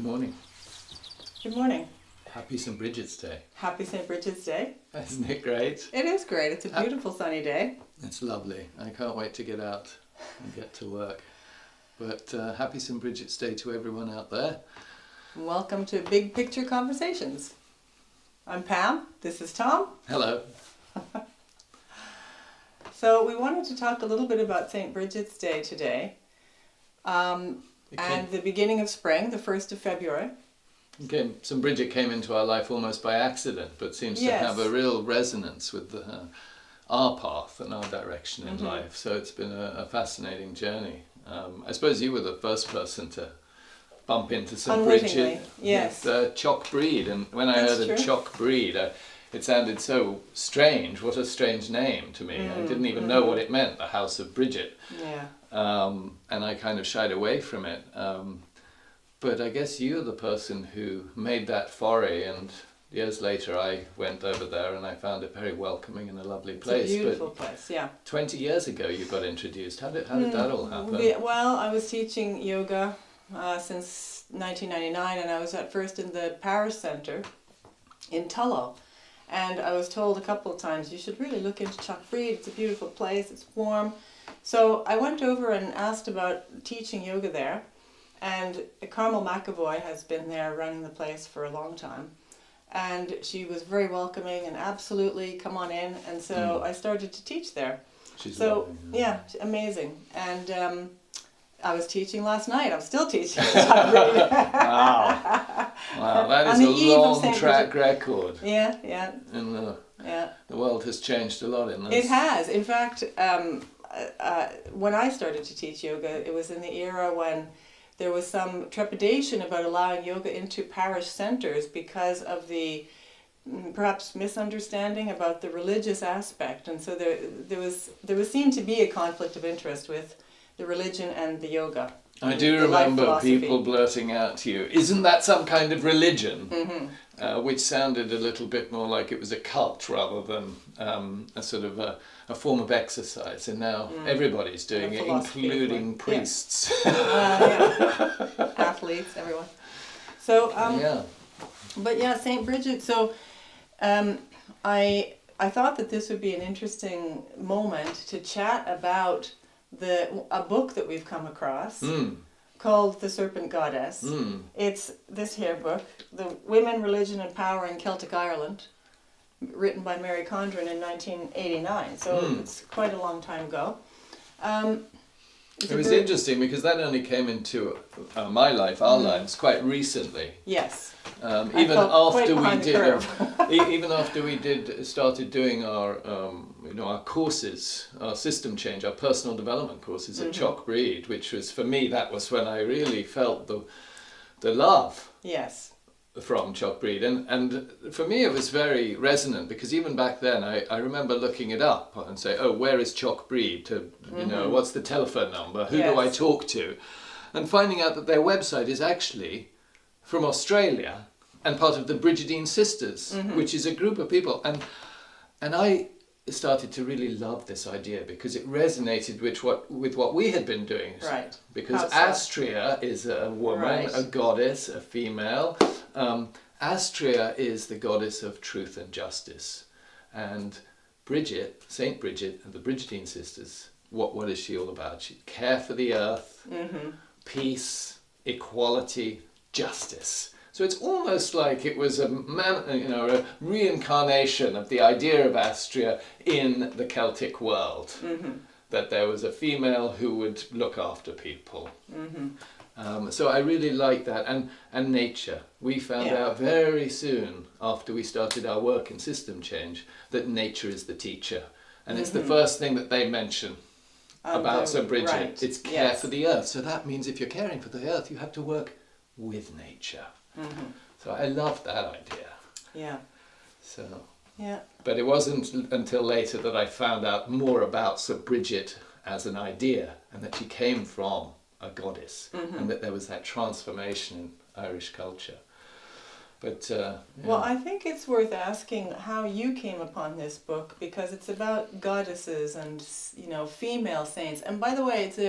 Good morning. Good morning. Happy St Brigit's Day. Happy St. Bridget's Day. Isn't it great? It is great. It's a beautiful sunny day. It's lovely. I can't wait to get out and get to work. But happy St Brigit's Day to everyone out there. Welcome to Big Picture Conversations. I'm Pam. This is Tom. Hello. So we wanted to talk a little bit about St. Bridget's Day today. And the beginning of spring, the 1st of February. Okay, St Brigit came into our life almost by accident, but seems to have a real resonance with our path and our direction in life. So it's been a fascinating journey. I suppose you were the first person to bump into St Brigit with Choc Breed, and when I heard of Choc Breed, it sounded so strange. What a strange name to me. I didn't even know what it meant, the House of Brigit. Yeah. And I kind of shied away from it. But I guess you're the person who made that foray, and years later I went over there and I found it very welcoming and a lovely place. It's a beautiful place, yeah. 20 years ago you got introduced. How did that all happen? Well, I was teaching yoga since 1999, and I was at first in the parish centre in Tullow. And I was told a couple of times, you should really look into Choc Breed. It's a beautiful place, it's warm. So I went over and asked about teaching yoga there. And Carmel McAvoy has been there running the place for a long time. And she was very welcoming and absolutely come on in. And so I started to teach there. She's lovely, yeah, amazing. And I was teaching last night. I'm still teaching. Wow. Wow, that is a long track record. Yeah, yeah. And the world has changed a lot in this. It has. In fact, when I started to teach yoga, it was in the era when there was some trepidation about allowing yoga into parish centres because of the perhaps misunderstanding about the religious aspect, and so there was seemed to be a conflict of interest with the religion and the yoga. I do remember people blurting out to you, "Isn't that some kind of religion?" Which sounded a little bit more like it was a cult rather than a sort of a form of exercise. And now everybody's doing it, including priests. Athletes, everyone. So, but yeah, St. Brigit. So, I thought that this would be an interesting moment to chat about a book that we've come across called The Serpent Goddess. It's this here book, The Women, Religion and Power in Celtic Ireland, written by Mary Condren in 1989. So it's quite a long time ago. It was interesting because that only came into my life, our lives, quite recently. Yes. Even after we started doing our our courses, our system change, our personal development courses at Choc Breed, which was, for me, that was when I really felt the love. Yes. From Choc Breed, and for me it was very resonant because even back then I remember looking it up and say, oh, where is Choc Breed? What's the telephone number? Who do I talk to? And finding out that their website is actually from Australia and part of the Brigidine sisters, which is a group of people, and I started to really love this idea because it resonated with what we had been doing. Right. Because Astrea is a woman, a goddess, a female. Astrea is the goddess of truth and justice. And Brigit, St. Brigit and the Brigidine sisters, what is she all about? She care for the earth, peace, equality, justice. So it's almost like it was a reincarnation of the idea of Astrea in the Celtic world. That there was a female who would look after people. So I really like that. And nature. We found out very soon after we started our work in system change that nature is the teacher. And it's the first thing that they mention about St. Brigit. Right. It's care for the earth. So that means if you're caring for the earth, you have to work with nature. So I loved that idea. Yeah. So. Yeah. But it wasn't until later that I found out more about St. Brigit as an idea, and that she came from a goddess, and that there was that transformation in Irish culture. But well, I think it's worth asking how you came upon this book, because it's about goddesses and female saints. And by the way, it's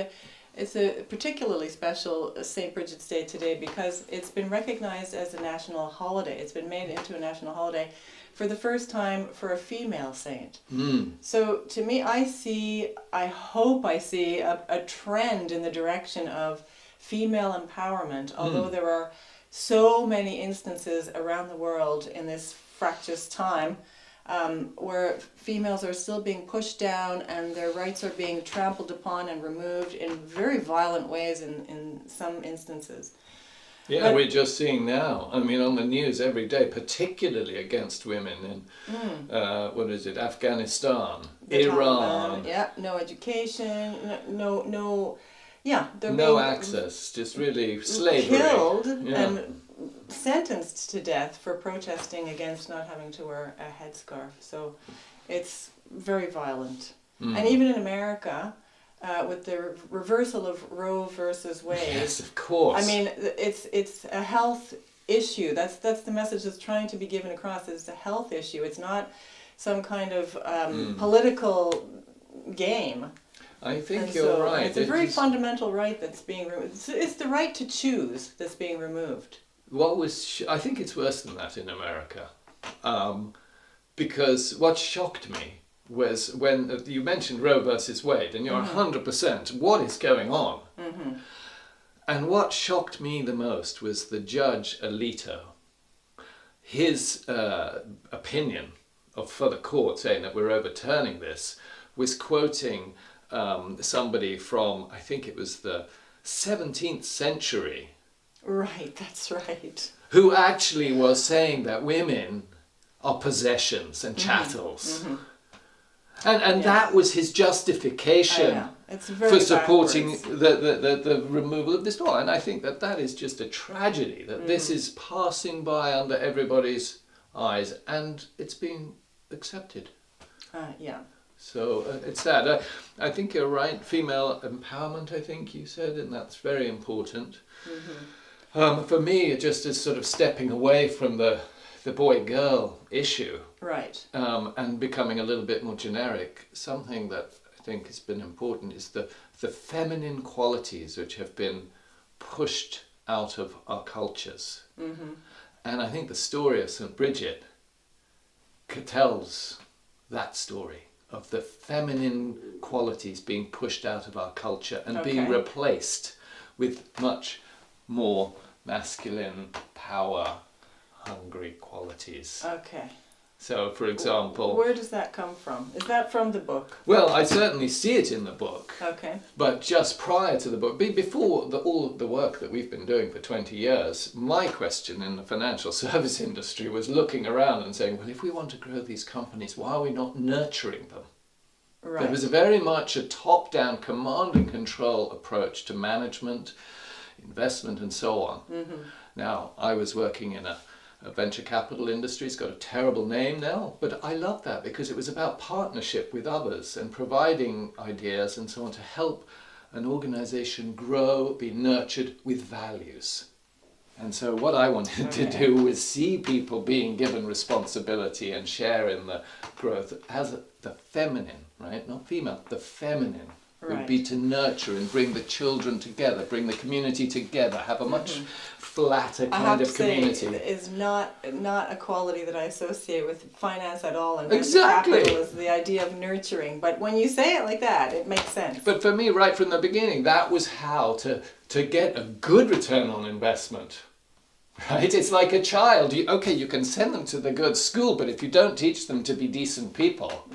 It's a particularly special St. Brigit's Day today because it's been recognized as a national holiday. It's been made into a national holiday for the first time for a female saint. So to me, I hope I see a trend in the direction of female empowerment, although there are so many instances around the world in this fractious time where females are still being pushed down and their rights are being trampled upon and removed in very violent ways in some instances. Yeah, but we're just seeing now, I mean, on the news every day, particularly against women in, what is it, Afghanistan, Iran. No education, they're no being access, just really slavery. Killed and sentenced to death for protesting against not having to wear a headscarf. So it's very violent. And even in America, with the reversal of Roe versus Wade. Yes, of course. I mean, it's a health issue. That's the message that's trying to be given across. It's a health issue. It's not some kind of political game. I think you're right. It's a very fundamental right that's being removed. It's the right to choose that's being removed. I think it's worse than that in America, because what shocked me was when you mentioned Roe versus Wade, and you're 100%, what is going on? And what shocked me the most was the Judge Alito. His opinion for the court saying that we're overturning this was quoting somebody from, I think it was the 17th century. Right, that's right. Who actually was saying that women are possessions and chattels. And that was his justification for supporting the removal of this law. And I think that is just a tragedy, that this is passing by under everybody's eyes and it's being accepted. So it's sad. I think you're right. Female empowerment, I think you said, and that's very important. For me, it just is sort of stepping away from the boy-girl issue. Right. And becoming a little bit more generic. Something that I think has been important is the feminine qualities which have been pushed out of our cultures. And I think the story of St Brigit tells that story of the feminine qualities being pushed out of our culture and being replaced with much more masculine, power-hungry qualities. Okay. So, for example... Where does that come from? Is that from the book? Well, I certainly see it in the book. Okay. But just prior to the book, before all of the work that we've been doing for 20 years, my question in the financial service industry was looking around and saying, well, if we want to grow these companies, why are we not nurturing them? Right. There was very much a top-down command and control approach to management, investment and so on. Now, I was working in a venture capital industry. It's got a terrible name now, but I love that because it was about partnership with others and providing ideas and so on to help an organization grow, be nurtured with values. And so what I wanted to do was see people being given responsibility and share in the growth as the feminine, right? Not female, the feminine. Would be to nurture and bring the children together, bring the community together, have a much flatter kind of community. It is not a quality that I associate with finance at all. And capital is the idea of nurturing. But when you say it like that, it makes sense. But for me, right from the beginning, that was how to get a good return on investment. Right? It's like a child. You can send them to the good school, but if you don't teach them to be decent people,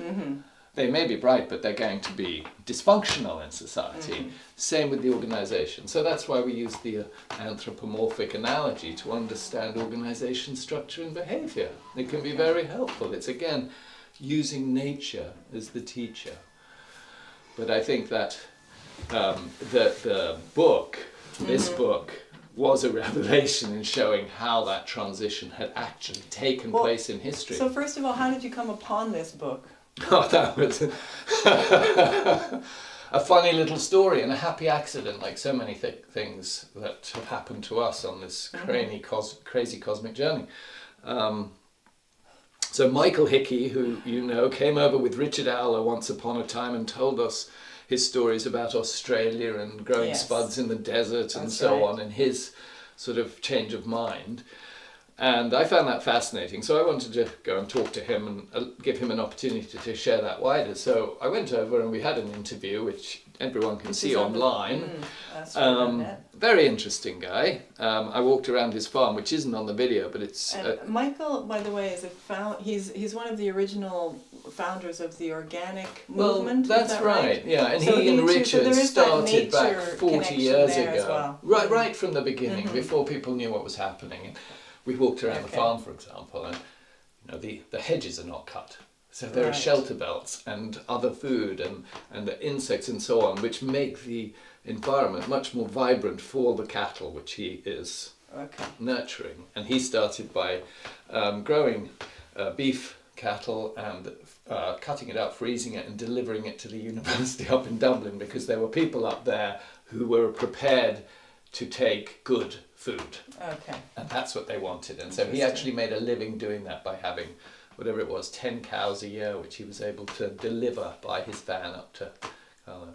they may be bright, but they're going to be dysfunctional in society. Same with the organization. So that's why we use the anthropomorphic analogy to understand organization structure and behavior. It can be very helpful. It's, again, using nature as the teacher. But I think that the book, this book, was a revelation in showing how that transition had actually taken place in history. So first of all, how did you come upon this book? Oh, that was a funny little story and a happy accident, like so many things that have happened to us on this crazy cosmic journey. So Michael Hickey, who you know, came over with Richard Aller once upon a time and told us his stories about Australia and growing Yes. spuds in the desert and That's so right. on, and his sort of change of mind. And I found that fascinating, so I wanted to go and talk to him and give him an opportunity to share that wider. So I went over and we had an interview, which everyone can see online. That's right. Very interesting guy. I walked around his farm, which isn't on the video, but it's... And Michael, by the way, is he's one of the original founders of the organic movement. Well, that's is that right. Yeah, and So he and too, so Richard there is that started back nature 40 connection years there ago. as well. Right from the beginning, before people knew what was happening. And we walked around the Okay. farm, for example, and the hedges are not cut. So there are Right. shelter belts and other food and the insects and so on, which make the environment much more vibrant for the cattle, which he is nurturing. And he started by growing beef cattle and cutting it up, freezing it and delivering it to the university up in Dublin, because there were people up there who were prepared to take good food. Okay. And that's what they wanted. And so he actually made a living doing that by having whatever it was, 10 cows a year, which he was able to deliver by his van up to Carlo.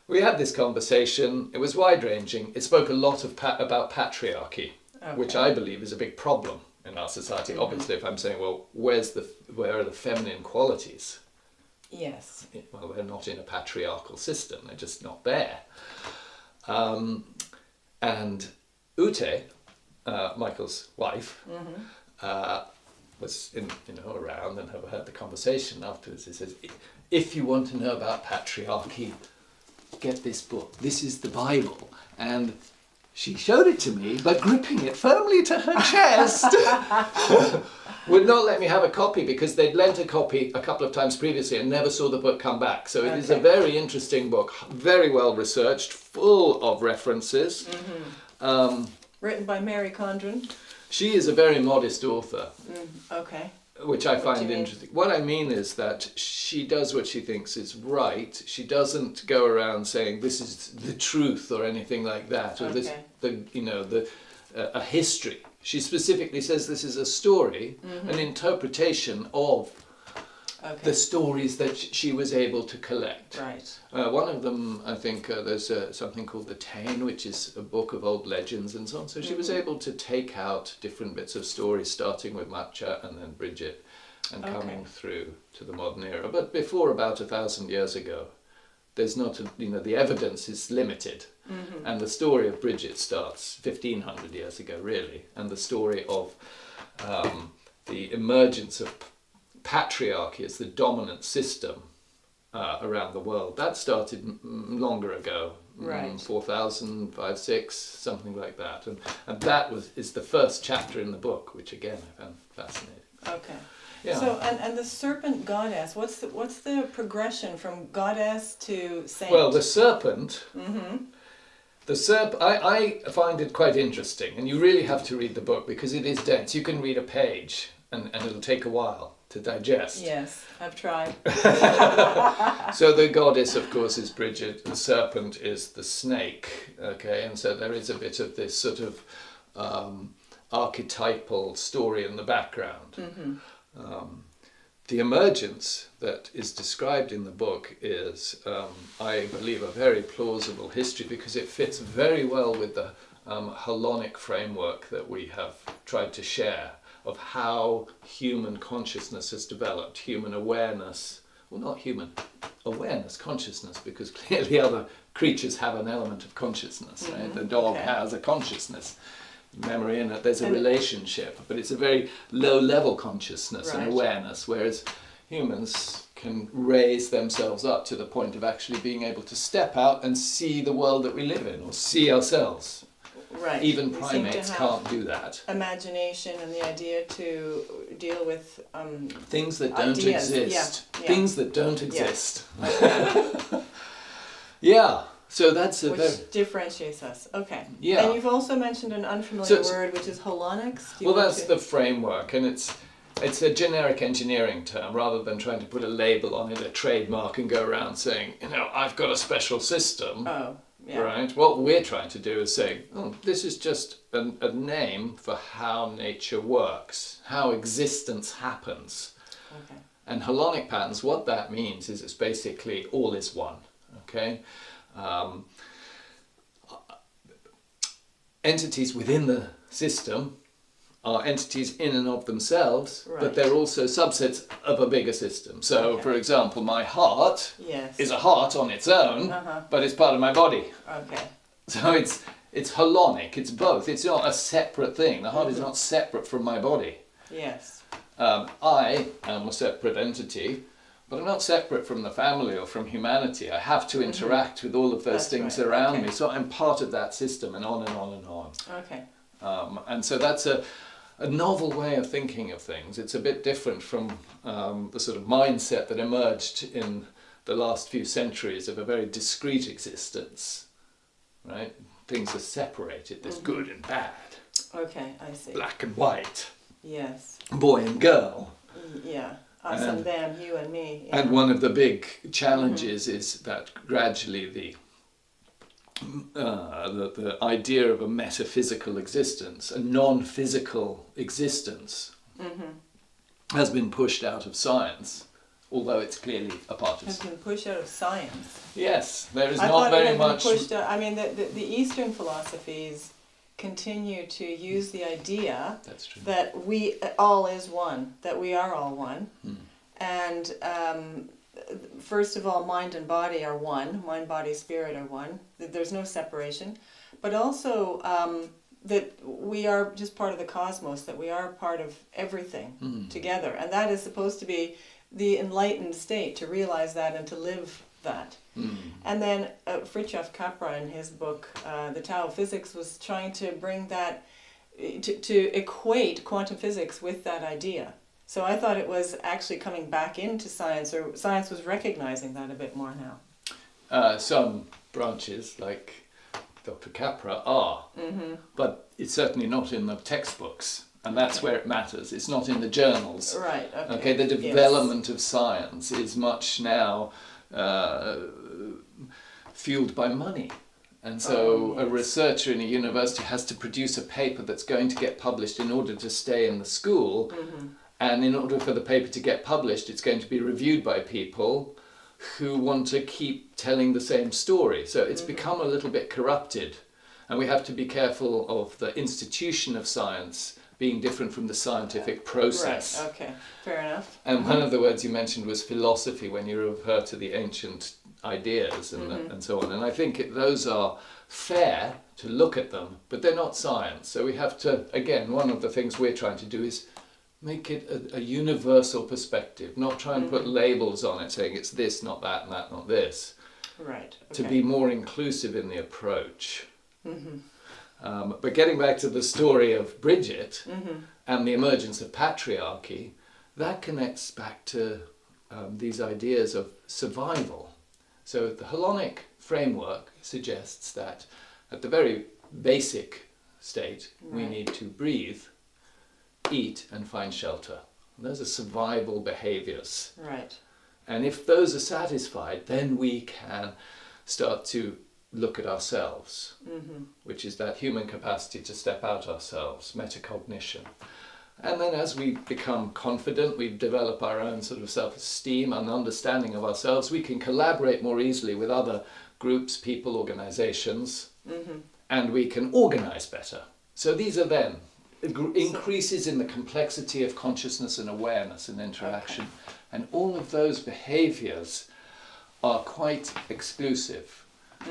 We had this conversation. It was wide-ranging. It spoke a lot about patriarchy, which I believe is a big problem in our society. Obviously, if I'm saying, well, where are the feminine qualities? Yes. Well, they're not in a patriarchal system. They're just not there. And Ute, Michael's wife, was around and heard the conversation afterwards. He says, if you want to know about patriarchy, get this book. This is the Bible. And she showed it to me, but gripping it firmly to her chest. Would not let me have a copy because they'd lent a copy a couple of times previously and never saw the book come back. So it is a very interesting book, very well researched, full of references. Written by Mary Condren. She is a very modest author. Okay. Which I find do you interesting. What I mean is that she does what she thinks is right. She doesn't go around saying this is the truth or anything like that, or a history. She specifically says this is a story, an interpretation of the stories that she was able to collect. Right. One of them, I think, there's something called the Tane, which is a book of old legends and so on. So she was able to take out different bits of stories, starting with Matcha and then Brigit, and coming through to the modern era. But before about 1,000 years ago, there's not, the evidence is limited. And the story of Brigit starts 1,500 years ago, really. And the story of the emergence of patriarchy as the dominant system around the world, that started longer ago, right. 4,000, 5, 6, something like that, and that is the first chapter in the book, which again I found fascinating. Okay. Yeah. So and the serpent goddess, what's the progression from goddess to saint? Well, the serpent. I find it quite interesting, and you really have to read the book because it is dense. You can read a page, and it'll take a while to digest. Yes, I've tried. So the goddess, of course, is Brigit. The serpent is the snake. Okay, and so there is a bit of this sort of archetypal story in the background. The emergence that is described in the book is, I believe, a very plausible history because it fits very well with the Hellenic framework that we have tried to share of how human consciousness has developed, human awareness, well, not human awareness, consciousness, because clearly other creatures have an element of consciousness, right? The dog has a consciousness, memory in it, there's a relationship, but it's a very low-level consciousness and awareness, whereas humans can raise themselves up to the point of actually being able to step out and see the world that we live in, or see ourselves. Right. Even We primates seem to have can't do that. imagination and the idea to deal with things that don't ideas. exist. Yeah. Things that don't exist. Okay. Yeah. So that's a Which differentiates us. Okay. Yeah. And you've also mentioned an unfamiliar So word, which is holonics. Well, that's the framework, and it's a generic engineering term rather than trying to put a label on it, a trademark, and go around saying, I've got a special system. Oh. Yeah. Right. What we're trying to do is say, this is just a name for how nature works, how existence happens. Okay. And Hellenic patterns, what that means is it's basically all is one. Okay, entities within the system are entities in and of themselves, Right. but they're also subsets of a bigger system. So, Okay. for example, my heart Yes. is a heart on its own, but it's part of my body. Okay. So it's holonic, it's both. It's not a separate thing. The heart is not separate from my body. Yes. I am a separate entity, but I'm not separate from the family or from humanity. I have to interact with all of those That's things right. around Okay. me. So I'm part of that system, and on and on and on. Okay. And so that's a novel way of thinking of things. It's a bit different from the sort of mindset that emerged in the last few centuries of a very discrete existence, right? Things are separated. There's good and bad, Okay, I see. black and white, Yes. boy and girl. Yeah. Us and them, you and me. Yeah. And one of the big challenges is that gradually the idea of a metaphysical existence, a non-physical existence, has been pushed out of science, although it's clearly a part of Has science. been pushed out of science. Yes, there is I not thought it very had been much. pushed out. I mean, the Eastern philosophies continue to use the idea That's true. that we all is one, that we are all one, and first of all, mind and body are one. Mind, body, spirit are one. There's no separation, but also that we are just part of the cosmos. That we are part of everything together, and that is supposed to be the enlightened state, to realize that and to live that. And then Fritjof Capra, in his book The Tao of Physics, was trying to bring that to equate quantum physics with that idea. So I thought it was actually coming back into science, or science was recognizing that a bit more now. Some branches, like Dr. Capra, are, but it's certainly not in the textbooks, and that's where it matters. It's not in the journals. Right. Okay. Okay, the development of science is much now fueled by money. And so a researcher in a university has to produce a paper that's going to get published in order to stay in the school. And in order for the paper to get published, it's going to be reviewed by people who want to keep telling the same story. So it's become a little bit corrupted. And we have to be careful of the institution of science being different from the scientific process. Right. Okay. Fair enough. And one of the words you mentioned was philosophy, when you refer to the ancient ideas and so on. And I think those are fair to look at them, but they're not science. So we have to, again, one of the things we're trying to do is make it a universal perspective, not try and put labels on it saying it's this, not that, and that, not this. Right. Okay. To be more inclusive in the approach. But getting back to the story of Brigit and the emergence of patriarchy, that connects back to these ideas of survival. So the holonic framework suggests that at the very basic state, we need to breathe, eat, and find shelter. And those are survival behaviors. Right. And if those are satisfied, then we can start to look at ourselves, which is that human capacity to step out ourselves, metacognition. And then as we become confident, we develop our own sort of self-esteem and understanding of ourselves, we can collaborate more easily with other groups, people, organizations, and we can organize better. So these are then increases in the complexity of consciousness and awareness and interaction. And all of those behaviors are quite exclusive.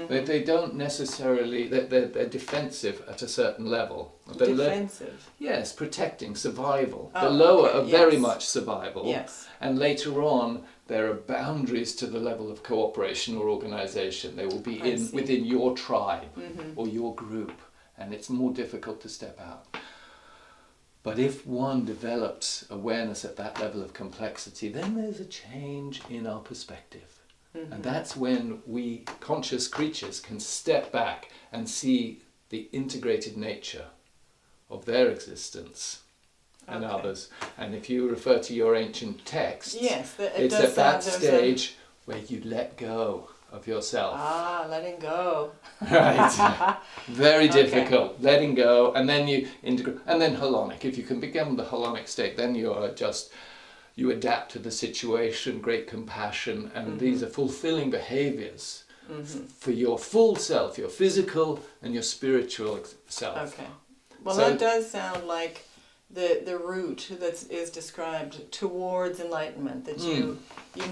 They don't necessarily, they're defensive at a certain level. Defensive? Yes, protecting, survival. Oh, the lower okay, are very yes. much survival. Yes. And later on, there are boundaries to the level of cooperation or organization. They will be within your tribe or your group, and it's more difficult to step out. But if one develops awareness at that level of complexity, then there's a change in our perspective. And that's when we, conscious creatures, can step back and see the integrated nature of their existence and others. And if you refer to your ancient texts, Yes, it's at that stage where you let go of yourself. Ah, letting go. Right. Very difficult. Letting go, and then you integrate, and then holonic. If you can become the holonic state, then you adapt to the situation, great compassion, and these are fulfilling behaviors. for your full self, your physical and your spiritual self. Okay. Well, So that does sound like the route that is described towards enlightenment, that you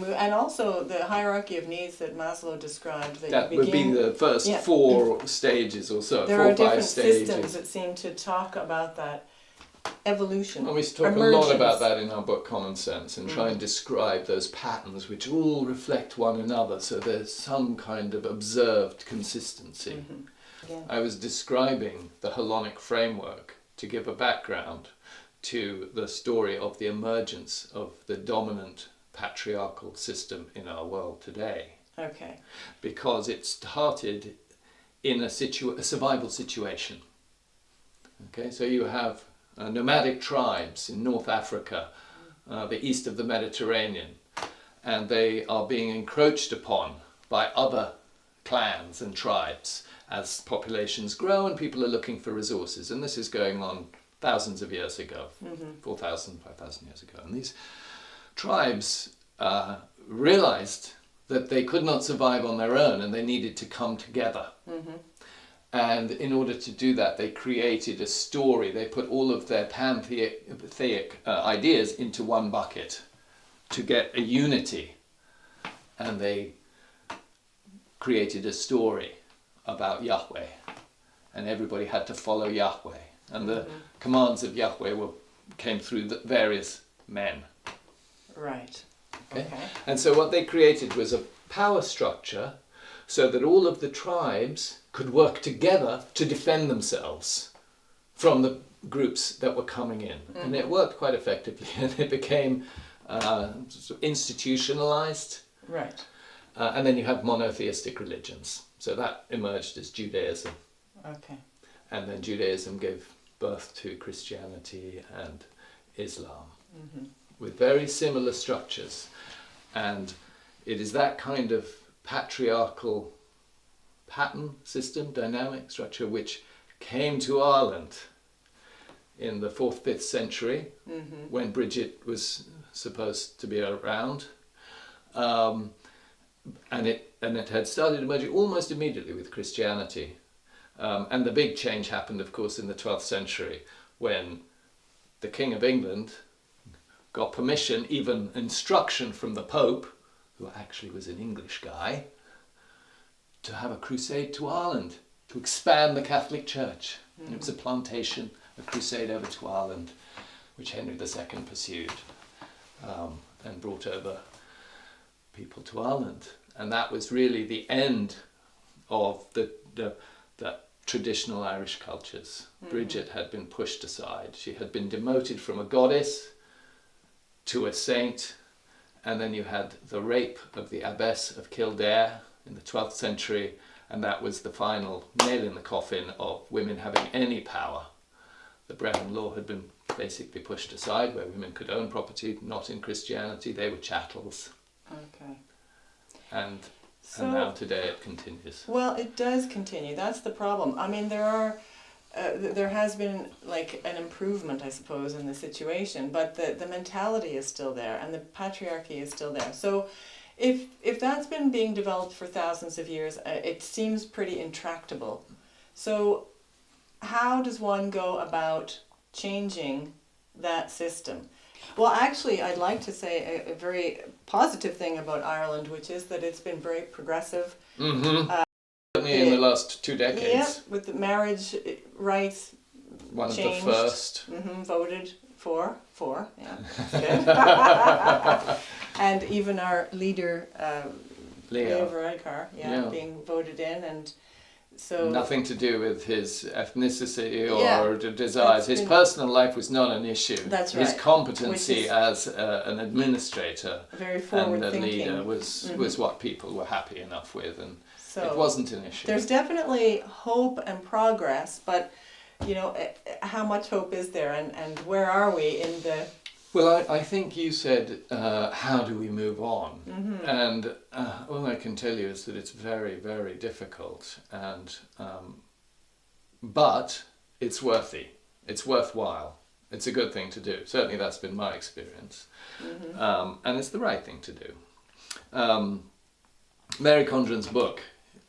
move, and also the hierarchy of needs that Maslow described. that you would be the first 4 stages or so, there 4 are or 5 different stages. systems that seem to talk about that evolution. Well, we talk a lot about that in our book Common Sense, and try and describe those patterns which all reflect one another, so there's some kind of observed consistency. Again. I was describing the Hellenic framework to give a background to the story of the emergence of the dominant patriarchal system in our world today. Okay. Because it started in a survival situation. Okay, so you have nomadic tribes in North Africa, the east of the Mediterranean, and they are being encroached upon by other clans and tribes as populations grow and people are looking for resources. And this is going on thousands of years ago, 4,000, 5,000 years ago. And these tribes realized that they could not survive on their own and they needed to come together. And in order to do that, they created a story. They put all of their pantheic ideas into one bucket to get a unity. And they created a story about Yahweh. And everybody had to follow Yahweh. And the commands of Yahweh came through the various men. Right. Okay? And so what they created was a power structure so that all of the tribes could work together to defend themselves from the groups that were coming in. And it worked quite effectively, and it became sort of institutionalized. Right. And then you have monotheistic religions. So that emerged as Judaism. Okay. And then Judaism gave birth to Christianity and Islam with very similar structures. And it is that kind of patriarchal pattern, system, dynamic structure which came to Ireland in the 4th, 5th century when Brigit was supposed to be around. And it had started emerging almost immediately with Christianity. And the big change happened, of course, in the 12th century when the King of England got permission, even instruction from the Pope, who actually was an English guy, to have a crusade to Ireland, to expand the Catholic Church. And it was a plantation, a crusade over to Ireland, which Henry II pursued and brought over people to Ireland. And that was really the end of the traditional Irish cultures. Brigit had been pushed aside. She had been demoted from a goddess to a saint, and then you had the rape of the abbess of Kildare in the 12th century, and that was the final nail in the coffin of women having any power. The Brehon law had been basically pushed aside, where women could own property, not in Christianity. They were chattels. Okay. And now today it continues. Well, it does continue. That's the problem. I mean, there has been like an improvement, I suppose, in the situation, but the mentality is still there and the patriarchy is still there. So if that's been being developed for thousands of years, it seems pretty intractable. So how does one go about changing that system? Well, actually, I'd like to say a very positive thing about Ireland, which is that it's been very progressive. Certainly in the last 2 decades. Yeah, with the marriage rights One changed. of the first. Voted for, yeah. Good. And even our leader, Leo Varadkar, being voted in, and so nothing to do with his ethnicity or Yeah, desires. His personal life was not an issue. That's right. His competency as an administrator very and forward a thinking. leader was what people were happy enough with, and So it wasn't an issue. there's definitely hope and progress, but you know, how much hope is there, and where are we in the... Well, I think you said, how do we move on? And all I can tell you is that it's very, very difficult, and but it's worthy. It's worthwhile. It's a good thing to do. Certainly that's been my experience. And it's the right thing to do. Mary Condren's book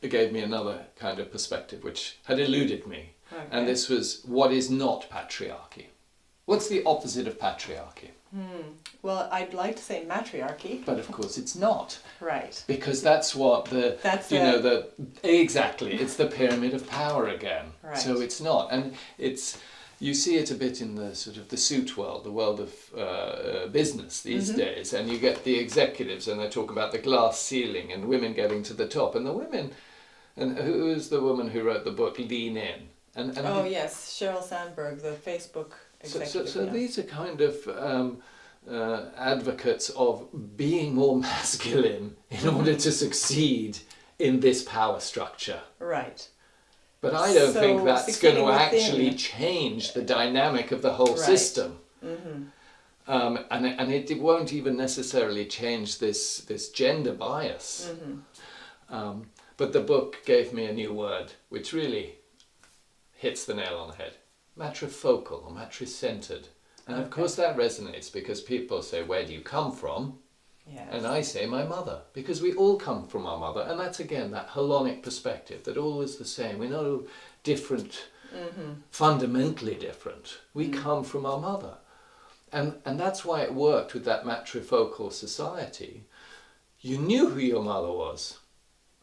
gave me another kind of perspective which had eluded me. Okay. And this was, what is not patriarchy? What's the opposite of patriarchy? Well, I'd like to say matriarchy. But of course it's not. Right. Because that's what exactly, it's the pyramid of power again. Right. So it's not. And you see it a bit in the sort of the suit world, the world of business these days, and you get the executives and they talk about the glass ceiling and women getting to the top, and the women, and who is the woman who wrote the book Lean In? And oh yes, Sheryl Sandberg, the Facebook executive. So these are kind of advocates of being more masculine in order to succeed in this power structure. Right. But I don't think that's going to succeeding actually within. change the dynamic of the whole system. And it won't even necessarily change this gender bias. But the book gave me a new word, which really hits the nail on the head. Matrifocal or matricentered. And of course that resonates because people say, where do you come from? Yes. And I say my mother, because we all come from our mother. And that's again that holonic perspective, that all is the same. We're not different, fundamentally different. We come from our mother. And that's why it worked with that matrifocal society. You knew who your mother was.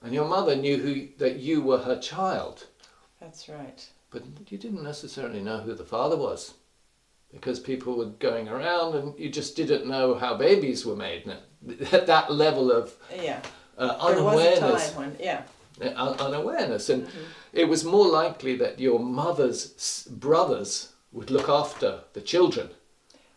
And your mother knew that you were her child. That's right. But you didn't necessarily know who the father was. Because people were going around and you just didn't know how babies were made. At that level of unawareness. There was a time when, unawareness. And it was more likely that your mother's brothers would look after the children.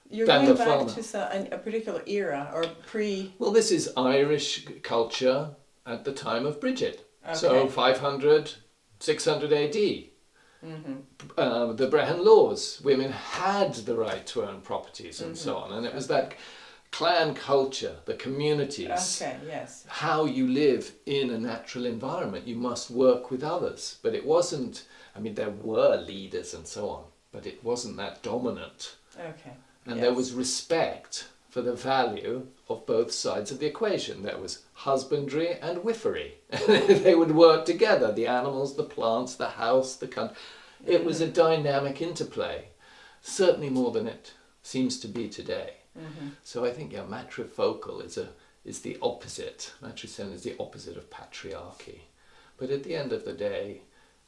You're than going the back father. to a particular era or pre... Well, this is Irish culture at the time of Brigit. Okay. So 500, 600 AD. The Brehon laws, women had the right to own properties and so on, and it was that clan culture, the communities, how you live in a natural environment. You must work with others, but it wasn't, I mean, there were leaders and so on, but it wasn't that dominant. And there was respect for the value of both sides of the equation. There was husbandry and whiffery. They would work together, the animals, the plants, the house, the country. It was a dynamic interplay, certainly more than it seems to be today. So I think, matrifocal is the opposite. Matricen is the opposite of patriarchy. But at the end of the day,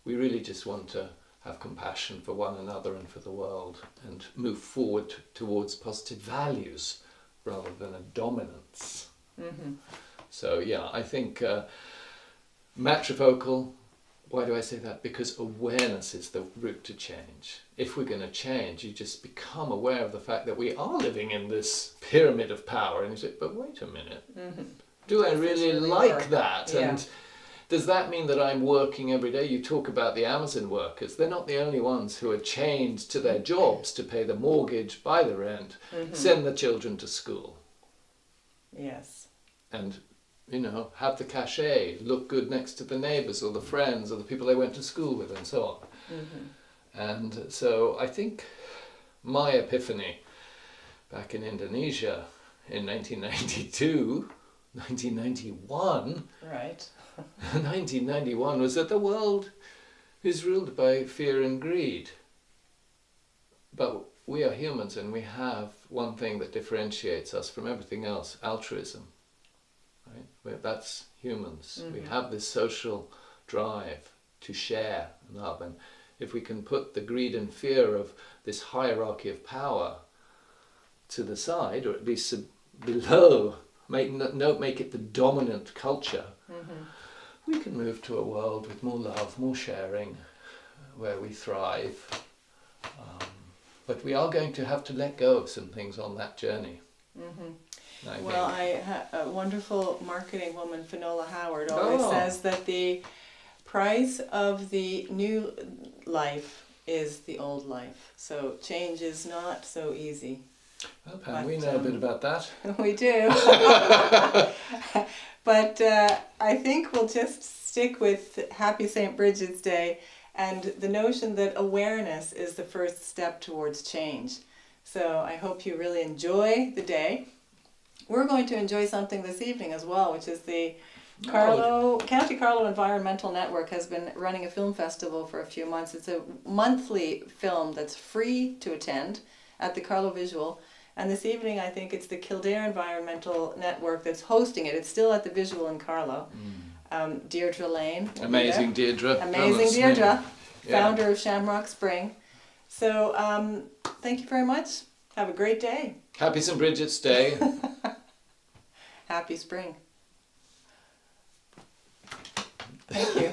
we really just want to have compassion for one another and for the world and move forward towards positive values rather than a dominance. So I think matrifocal, why do I say that? Because awareness is the route to change. If we're going to change, you just become aware of the fact that we are living in this pyramid of power, and you say, but wait a minute, do I really like that? And does that mean that I'm working every day? You talk about the Amazon workers. They're not the only ones who are chained to their jobs to pay the mortgage, buy the rent, send the children to school. Yes. And, have the cachet, look good next to the neighbours or the friends or the people they went to school with and so on. And so I think my epiphany back in Indonesia in 1992, 1991... Right. 1991 was that the world is ruled by fear and greed. But we are humans and we have one thing that differentiates us from everything else, altruism. Right? That's humans. We have this social drive to share and love. And if we can put the greed and fear of this hierarchy of power to the side, or at least below, make it the dominant culture, we can move to a world with more love, more sharing, where we thrive. But we are going to have to let go of some things on that journey. Well, a wonderful marketing woman, Finola Howard, always says that the price of the new life is the old life. So change is not so easy. Well, Pam, we know a bit about that. We do. But I think we'll just stick with Happy St. Brigid's Day and the notion that awareness is the first step towards change. So I hope you really enjoy the day. We're going to enjoy something this evening as well, which is the County Carlow Environmental Network has been running a film festival for a few months. It's a monthly film that's free to attend at the Carlow Visual. And this evening, I think it's the Kildare Environmental Network that's hosting it. It's still at the Visual in Carlow. Deirdre Lane. Amazing Deirdre. Amazing Deirdre, Yeah. founder of Shamrock Spring. So thank you very much. Have a great day. Happy St Brigit's Day. Happy spring. Thank you.